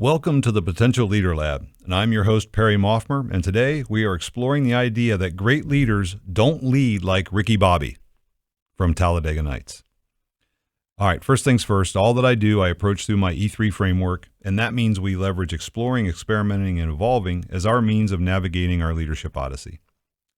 Welcome to the Potential Leader Lab, and I'm your host, Perry Moffmer, and today we are exploring the idea that great leaders don't lead like Ricky Bobby from Talladega Nights. All right, first things first, all that I do, I approach through my E3 framework, and that means we leverage exploring, experimenting, and evolving as our means of navigating our leadership odyssey.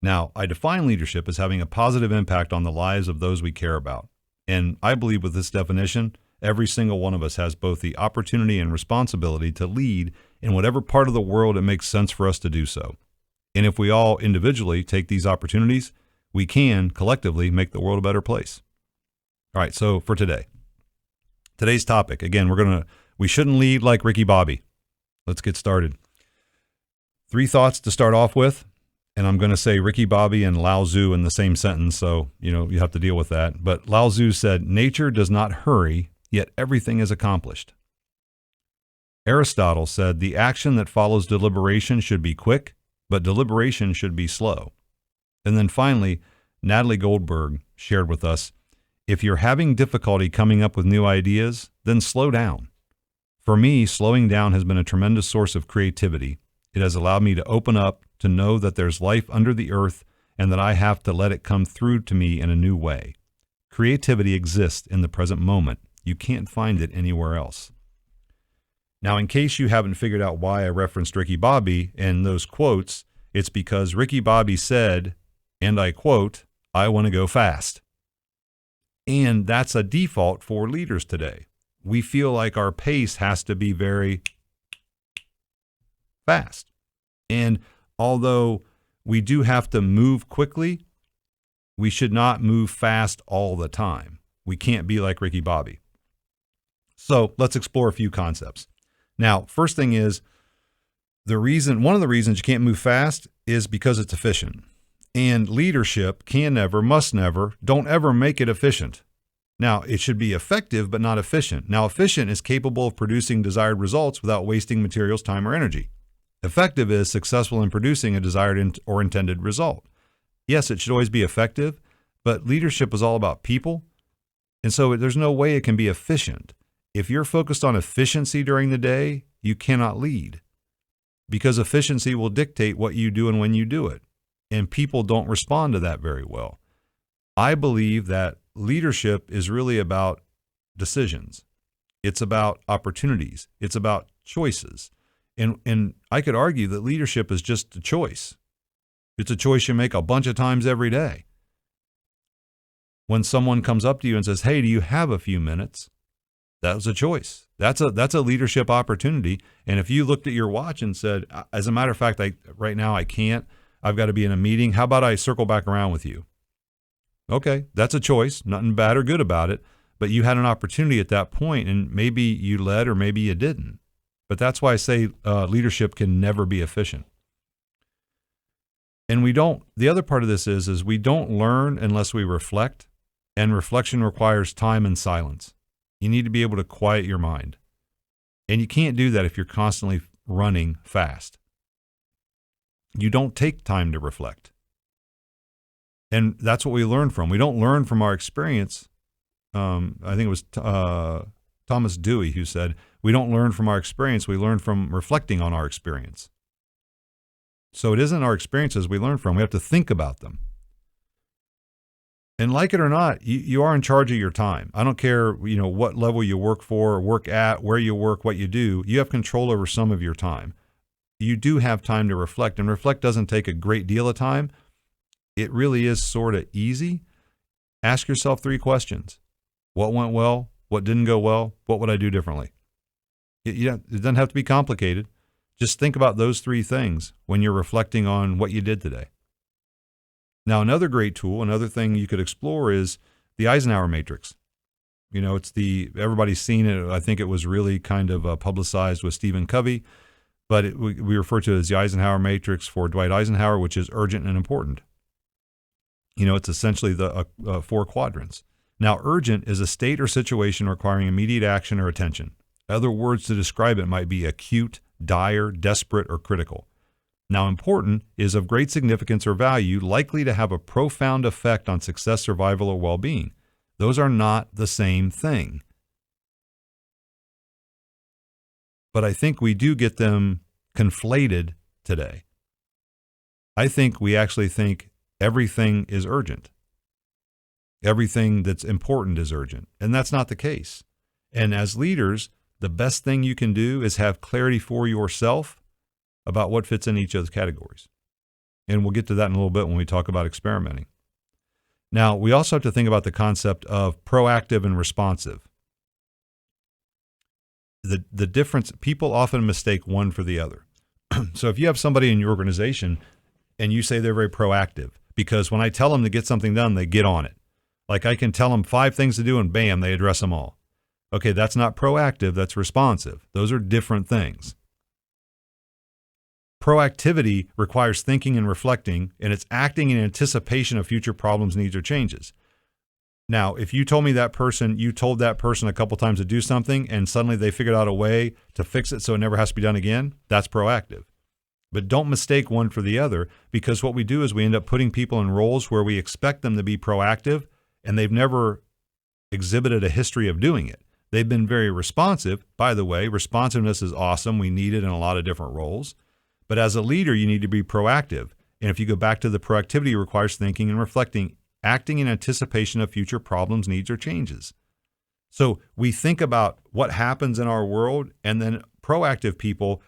Now, I define leadership as having a positive impact on the lives of those we care about, and I believe with this definition, every single one of us has both the opportunity and responsibility to lead in whatever part of the world it makes sense for us to do so. And if we all individually take these opportunities, we can collectively make the world a better place. All right, so for today's topic, again, we shouldn't lead like Ricky Bobby. Let's get started. 3 thoughts to start off with, and I'm going to say Ricky Bobby and Lao Tzu in the same sentence, so you have to deal with that. But Lao Tzu said, "Nature does not hurry, yet everything is accomplished." Aristotle said, "The action that follows deliberation should be quick, but deliberation should be slow." And then finally, Natalie Goldberg shared with us, "If you're having difficulty coming up with new ideas, then slow down." For me, slowing down has been a tremendous source of creativity. It has allowed me to open up, to know that there's life under the earth, and that I have to let it come through to me in a new way. Creativity exists in the present moment. You can't find it anywhere else. Now, in case you haven't figured out why I referenced Ricky Bobby in those quotes, it's because Ricky Bobby said, and I quote, "I want to go fast." And that's a default for leaders today. We feel like our pace has to be very fast. And although we do have to move quickly, we should not move fast all the time. We can't be like Ricky Bobby. So let's explore a few concepts. Now, first thing is one of the reasons you can't move fast is because it's efficient. And leadership can never, must never, don't ever make it efficient. Now, it should be effective, but not efficient. Now, efficient is capable of producing desired results without wasting materials, time, or energy. Effective is successful in producing a desired or intended result. Yes, it should always be effective, but leadership is all about people. And so there's no way it can be efficient. If you're focused on efficiency during the day, you cannot lead, because efficiency will dictate what you do and when you do it. And people don't respond to that very well. I believe that leadership is really about decisions. It's about opportunities. It's about choices. And I could argue that leadership is just a choice. It's a choice you make a bunch of times every day. When someone comes up to you and says, "Hey, do you have a few minutes?" That was a choice. That's a leadership opportunity. And if you looked at your watch and said, "As a matter of fact, right now I can't. I've got to be in a meeting. How about I circle back around with you?" Okay, that's a choice. Nothing bad or good about it. But you had an opportunity at that point, and maybe you led or maybe you didn't. But that's why I say leadership can never be efficient. And the other part of this is we don't learn unless we reflect, and reflection requires time and silence. You need to be able to quiet your mind. And you can't do that if you're constantly running fast. You don't take time to reflect. And that's what we learn from. We don't learn from our experience. I think it was Thomas Dewey who said, "We don't learn from our experience, we learn from reflecting on our experience." So it isn't our experiences we learn from. We have to think about them. And like it or not, you are in charge of your time. I don't care, what level you work for, or work at, where you work, what you do. You have control over some of your time. You do have time to reflect, and reflect doesn't take a great deal of time. It really is sort of easy. Ask yourself 3 questions. What went well? What didn't go well? What would I do differently? It doesn't have to be complicated. Just think about those 3 things when you're reflecting on what you did today. Now, another great tool, another thing you could explore is the Eisenhower matrix. Everybody's seen it. I think it was really kind of publicized with Stephen Covey, but we refer to it as the Eisenhower matrix for Dwight Eisenhower, which is urgent and important. It's essentially the 4 quadrants. Now, urgent is a state or situation requiring immediate action or attention. Other words to describe it might be acute, dire, desperate, or critical. Now, important is of great significance or value, likely to have a profound effect on success, survival, or well-being. Those are not the same thing. But I think we do get them conflated today. I think we actually think everything is urgent. Everything that's important is urgent. And that's not the case. And as leaders, the best thing you can do is have clarity for yourself about what fits in each of those categories. And we'll get to that in a little bit when we talk about experimenting. Now, we also have to think about the concept of proactive and responsive. The difference, people often mistake one for the other. So if you have somebody in your organization and you say they're very proactive, because when I tell them to get something done, they get on it. Like I can tell them 5 things to do and bam, they address them all. Okay, that's not proactive, that's responsive. Those are different things. Proactivity requires thinking and reflecting, and it's acting in anticipation of future problems, needs, or changes. Now, if you told that person a couple times to do something and suddenly they figured out a way to fix it so it never has to be done again, that's proactive. But don't mistake one for the other, because what we do is we end up putting people in roles where we expect them to be proactive and they've never exhibited a history of doing it. They've been very responsive. By the way, responsiveness is awesome. We need it in a lot of different roles. But as a leader, you need to be proactive. And if you go back to the proactivity, it requires thinking and reflecting, acting in anticipation of future problems, needs, or changes. So we think about what happens in our world, and then proactive people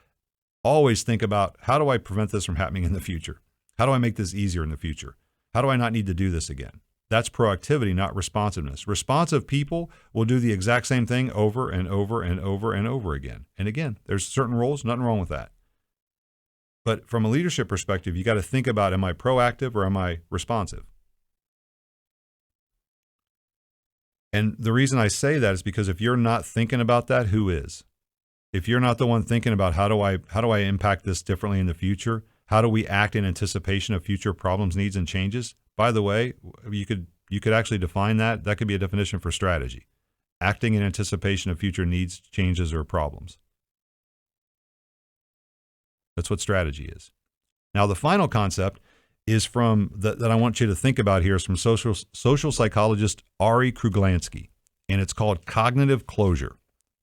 always think about, how do I prevent this from happening in the future? How do I make this easier in the future? How do I not need to do this again? That's proactivity, not responsiveness. Responsive people will do the exact same thing over and over and over and over again. And again, there's certain roles, nothing wrong with that. But from a leadership perspective, you got to think about, am I proactive or am I responsive? And the reason I say that is because if you're not thinking about that, who is? If you're not the one thinking about how do I impact this differently in the future? How do we act in anticipation of future problems, needs, and changes? By the way, you could actually define that. That could be a definition for strategy. Acting in anticipation of future needs, changes, or problems. That's what strategy is. Now, the final concept is that I want you to think about here is from social psychologist Ari Kruglansky, and it's called cognitive closure.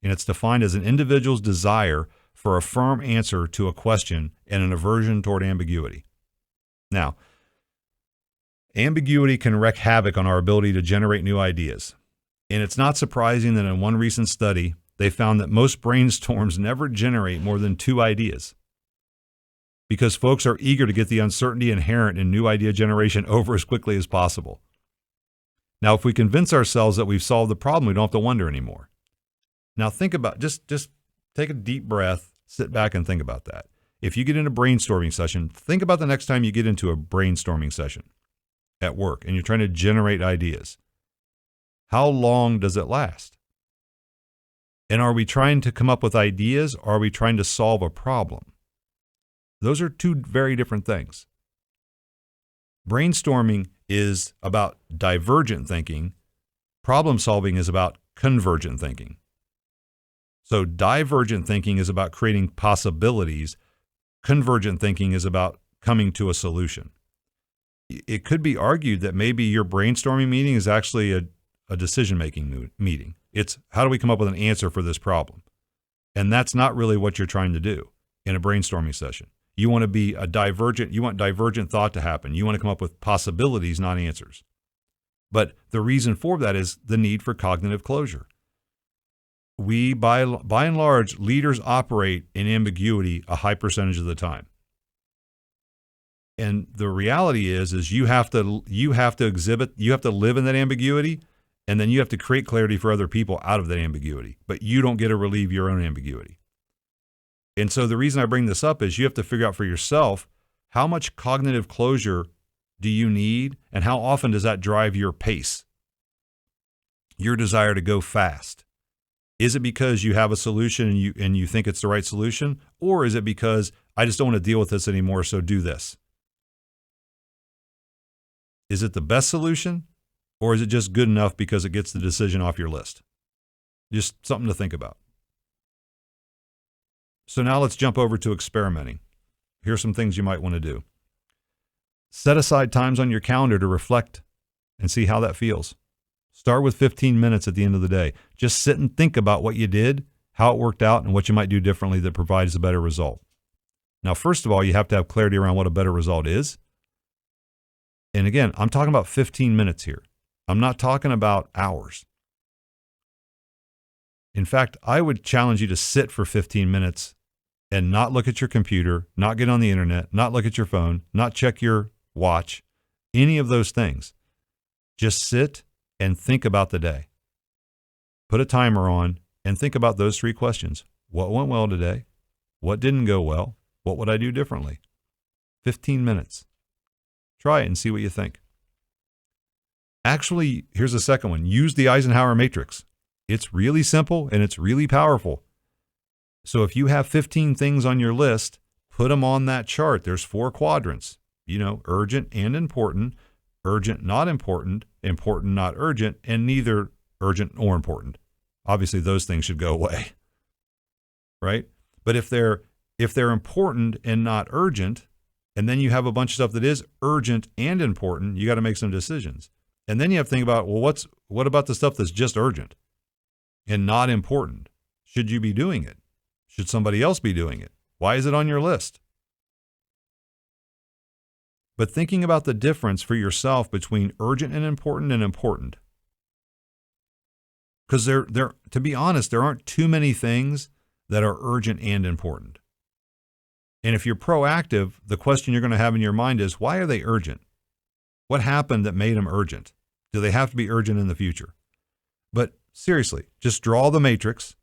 And it's defined as an individual's desire for a firm answer to a question and an aversion toward ambiguity. Now, ambiguity can wreak havoc on our ability to generate new ideas. And it's not surprising that in one recent study, they found that most brainstorms never generate more than 2 ideas, because folks are eager to get the uncertainty inherent in new idea generation over as quickly as possible. Now, if we convince ourselves that we've solved the problem, we don't have to wonder anymore. Now, think about, just take a deep breath, sit back and think about that. If you get in a brainstorming session, think about the next time you get into a brainstorming session at work and you're trying to generate ideas. How long does it last? And are we trying to come up with ideas, or are we trying to solve a problem? Those are 2 very different things. Brainstorming is about divergent thinking. Problem solving is about convergent thinking. So divergent thinking is about creating possibilities. Convergent thinking is about coming to a solution. It could be argued that maybe your brainstorming meeting is actually a decision-making meeting. It's how do we come up with an answer for this problem? And that's not really what you're trying to do in a brainstorming session. You want divergent thought to happen. You want to come up with possibilities, not answers. But the reason for that is the need for cognitive closure. We, by and large, leaders operate in ambiguity a high percentage of the time. And the reality is you have to live in that ambiguity, and then you have to create clarity for other people out of that ambiguity. But you don't get to relieve your own ambiguity. And so the reason I bring this up is you have to figure out for yourself, how much cognitive closure do you need, and how often does that drive your pace, your desire to go fast? Is it because you have a solution and you think it's the right solution, or is it because I just don't want to deal with this anymore, so do this? Is it the best solution, or is it just good enough because it gets the decision off your list? Just something to think about. So now let's jump over to experimenting. Here's some things you might want to do. Set aside times on your calendar to reflect and see how that feels. Start with 15 minutes at the end of the day. Just sit and think about what you did, how it worked out, and what you might do differently that provides a better result. Now, first of all, you have to have clarity around what a better result is. And again, I'm talking about 15 minutes here. I'm not talking about hours. In fact, I would challenge you to sit for 15 minutes and not look at your computer, not get on the internet, not look at your phone, not check your watch, any of those things. Just sit and think about the day. Put a timer on and think about those 3 questions. What went well today? What didn't go well? What would I do differently? 15 minutes. Try it and see what you think. Actually, here's the second one. Use the Eisenhower matrix. It's really simple and it's really powerful. So if you have 15 things on your list, put them on that chart. There's 4 quadrants, urgent and important, urgent, not important, important, not urgent, and neither urgent or important. Obviously, those things should go away, right? But if they're important and not urgent, and then you have a bunch of stuff that is urgent and important, you got to make some decisions. And then you have to think about, well, what about the stuff that's just urgent and not important? Should you be doing it? Should somebody else be doing it? Why is it on your list? But thinking about the difference for yourself between urgent and important. Because to be honest, there aren't too many things that are urgent and important. And if you're proactive, the question you're going to have in your mind is, why are they urgent? What happened that made them urgent? Do they have to be urgent in the future? But seriously, just draw the matrix,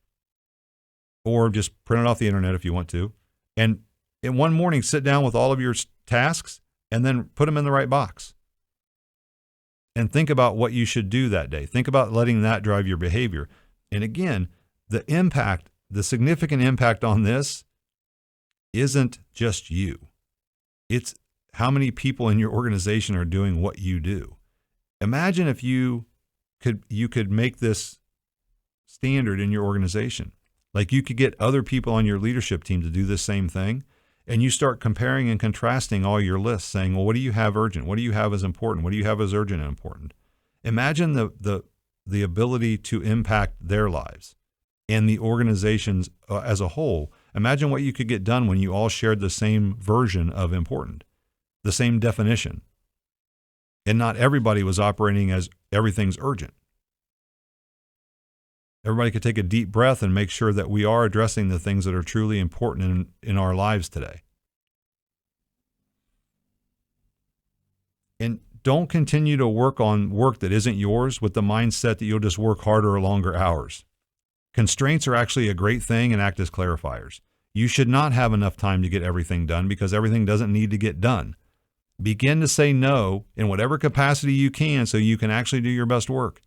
or just print it off the internet if you want to, and in one morning sit down with all of your tasks and then put them in the right box. And think about what you should do that day. Think about letting that drive your behavior. And again, the significant impact on this isn't just you. It's how many people in your organization are doing what you do. Imagine if you could make this standard in your organization. Like you could get other people on your leadership team to do the same thing, and you start comparing and contrasting all your lists, saying, well, what do you have urgent? What do you have as important? What do you have as urgent and important? Imagine the ability to impact their lives and the organizations as a whole. Imagine what you could get done when you all shared the same version of important, the same definition, and not everybody was operating as everything's urgent. Everybody could take a deep breath and make sure that we are addressing the things that are truly important in our lives today. And don't continue to work on work that isn't yours with the mindset that you'll just work harder or longer hours. Constraints are actually a great thing and act as clarifiers. You should not have enough time to get everything done because everything doesn't need to get done. Begin to say no in whatever capacity you can so you can actually do your best work.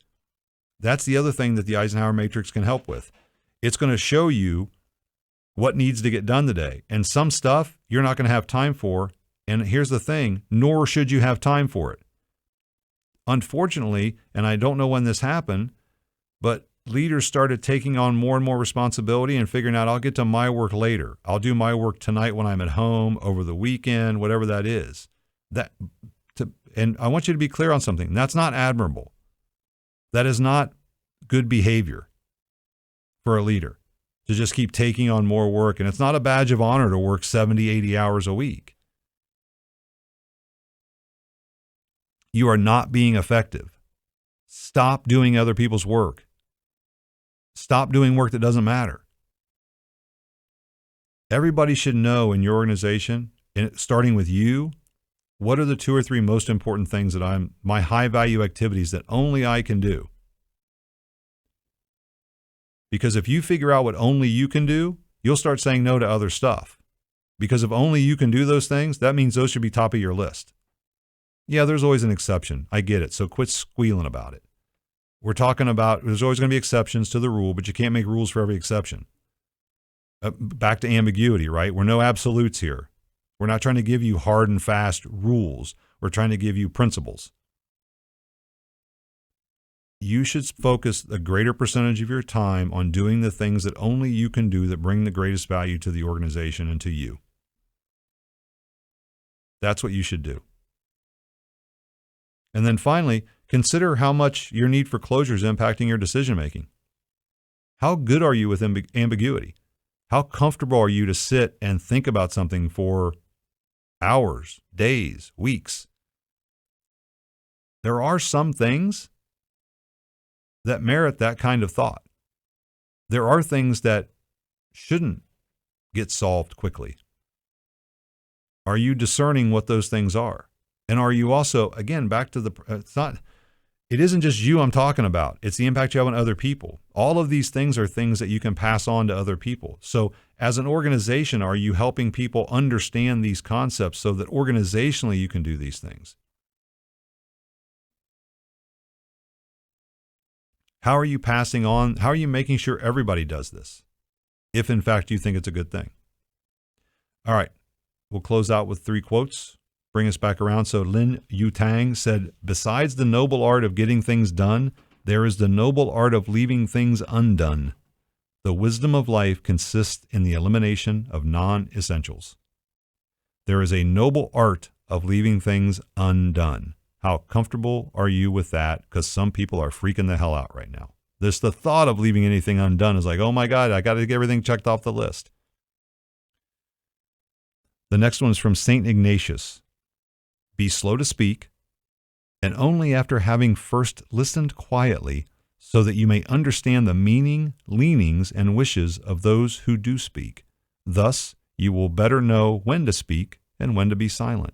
That's the other thing that the Eisenhower Matrix can help with. It's going to show you what needs to get done today. And some stuff you're not going to have time for. And here's the thing, nor should you have time for it. Unfortunately, and I don't know when this happened, but leaders started taking on more and more responsibility and figuring out, I'll get to my work later. I'll do my work tonight when I'm at home, over the weekend, whatever that is. And I want you to be clear on something. That's not admirable. That is not good behavior for a leader to just keep taking on more work. And it's not a badge of honor to work 70, 80 hours a week. You are not being effective. Stop doing other people's work. Stop doing work that doesn't matter. Everybody should know in your organization, starting with you, what are the 2 or 3 most important things that my high value activities that only I can do? Because if you figure out what only you can do, you'll start saying no to other stuff. Because if only you can do those things, that means those should be top of your list. Yeah, there's always an exception. I get it. So quit squealing about it. We're talking about there's always going to be exceptions to the rule, but you can't make rules for every exception. Back to ambiguity, right? We're no absolutes here. We're not trying to give you hard and fast rules. We're trying to give you principles. You should focus a greater percentage of your time on doing the things that only you can do that bring the greatest value to the organization and to you. That's what you should do. And then finally, consider how much your need for closure is impacting your decision making. How good are you with ambiguity? How comfortable are you to sit and think about something for hours, days, weeks? There are some things that merit that kind of thought. There are things that shouldn't get solved quickly. Are you discerning what those things are? And are you also, again, back to it isn't just you I'm talking about. It's the impact you have on other people. All of these things are things that you can pass on to other people. So as an organization, are you helping people understand these concepts so that organizationally you can do these things? How are you passing on? How are you making sure everybody does this? If in fact you think it's a good thing. All right. We'll close out with 3 quotes. Bring us back around. So Lin Yutang said, besides the noble art of getting things done, there is the noble art of leaving things undone. The wisdom of life consists in the elimination of non-essentials. There is a noble art of leaving things undone. How comfortable are you with that? Because some people are freaking the hell out right now. The thought of leaving anything undone is like, oh my God, I got to get everything checked off the list. The next one is from St. Ignatius. Be slow to speak, and only after having first listened quietly, so that you may understand the meaning, leanings, and wishes of those who do speak. Thus, you will better know when to speak and when to be silent.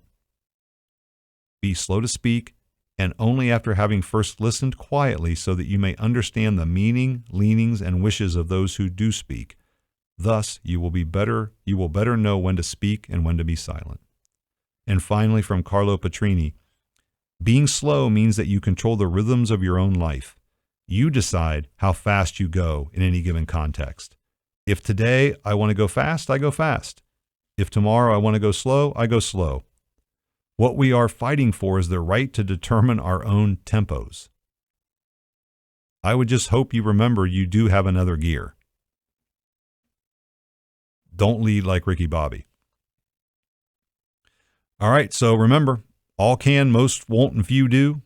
Be slow to speak, and only after having first listened quietly, so that you may understand the meaning, leanings, and wishes of those who do speak. Thus, you will better know when to speak and when to be silent. And finally, from Carlo Petrini, being slow means that you control the rhythms of your own life. You decide how fast you go in any given context. If today I want to go fast, I go fast. If tomorrow I want to go slow, I go slow. What we are fighting for is the right to determine our own tempos. I would just hope you remember you do have another gear. Don't lead like Ricky Bobby. All right, so remember, all can, most won't, and few do.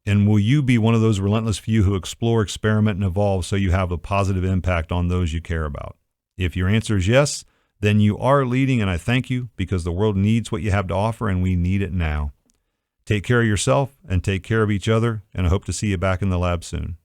And will you be one of those relentless few who explore, experiment, and evolve so you have a positive impact on those you care about? If your answer is yes, then you are leading, and I thank you, because the world needs what you have to offer, and we need it now. Take care of yourself and take care of each other, and I hope to see you back in the lab soon.